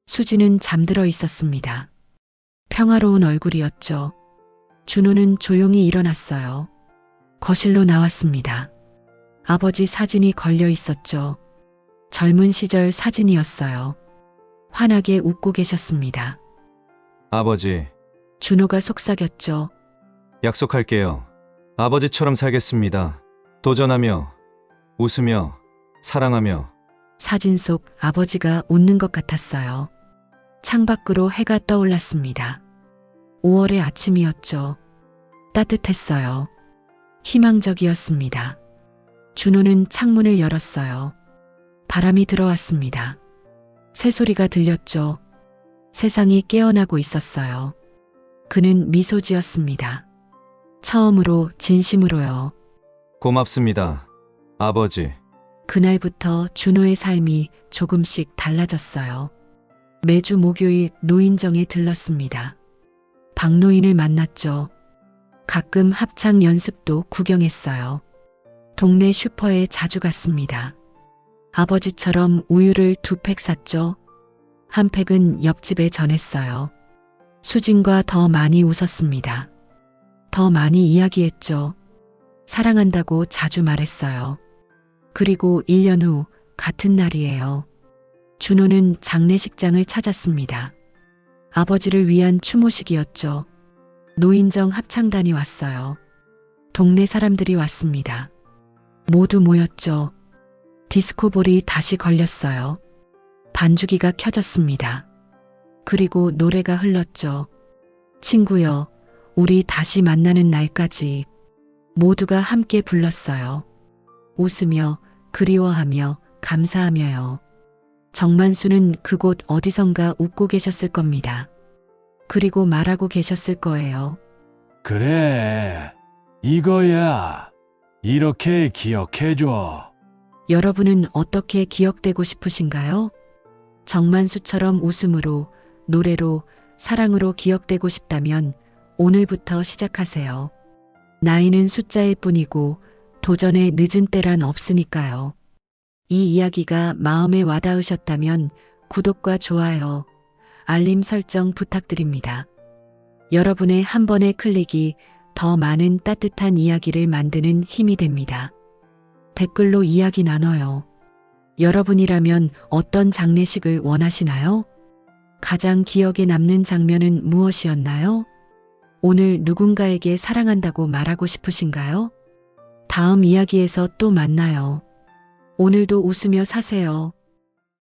수지는 잠들어 있었습니다. 평화로운 얼굴이었죠. 준호는 조용히 일어났어요. 거실로 나왔습니다. 아버지 사진이 걸려 있었죠. 젊은 시절 사진이었어요. 환하게 웃고 계셨습니다. 아버지, 준호가 속삭였죠. 약속할게요. 아버지처럼 살겠습니다. 도전하며, 웃으며, 사랑하며. 사진 속 아버지가 웃는 것 같았어요. 창밖으로 해가 떠올랐습니다. 5월의 아침이었죠. 따뜻했어요. 희망적이었습니다. 준호는 창문을 열었어요. 바람이 들어왔습니다. 새소리가 들렸죠. 세상이 깨어나고 있었어요. 그는 미소 지었습니다. 처음으로 진심으로요. 고맙습니다. 아버지. 그날부터 준호의 삶이 조금씩 달라졌어요. 매주 목요일 노인정에 들렀습니다. 박노인을 만났죠. 가끔 합창 연습도 구경했어요. 동네 슈퍼에 자주 갔습니다. 아버지처럼 우유를 2팩 샀죠. 한 팩은 옆집에 전했어요. 수진과 더 많이 웃었습니다. 더 많이 이야기했죠. 사랑한다고 자주 말했어요. 그리고 1년 후 같은 날이에요. 준호는 장례식장을 찾았습니다. 아버지를 위한 추모식이었죠. 노인정 합창단이 왔어요. 동네 사람들이 왔습니다. 모두 모였죠. 디스코볼이 다시 걸렸어요. 반주기가 켜졌습니다. 그리고 노래가 흘렀죠. 친구여, 우리 다시 만나는 날까지. 모두가 함께 불렀어요. 웃으며 그리워하며 감사하며요. 정만수는 그곳 어디선가 웃고 계셨을 겁니다. 그리고 말하고 계셨을 거예요. 그래, 이거야. 이렇게 기억해줘. 여러분은 어떻게 기억되고 싶으신가요? 정만수처럼 웃음으로, 노래로, 사랑으로 기억되고 싶다면 오늘부터 시작하세요. 나이는 숫자일 뿐이고 도전의 늦은 때란 없으니까요. 이 이야기가 마음에 와닿으셨다면 구독과 좋아요, 알림 설정 부탁드립니다. 여러분의 한 번의 클릭이 더 많은 따뜻한 이야기를 만드는 힘이 됩니다. 댓글로 이야기 나눠요. 여러분이라면 어떤 장례식을 원하시나요? 가장 기억에 남는 장면은 무엇이었나요? 오늘 누군가에게 사랑한다고 말하고 싶으신가요? 다음 이야기에서 또 만나요. 오늘도 웃으며 사세요.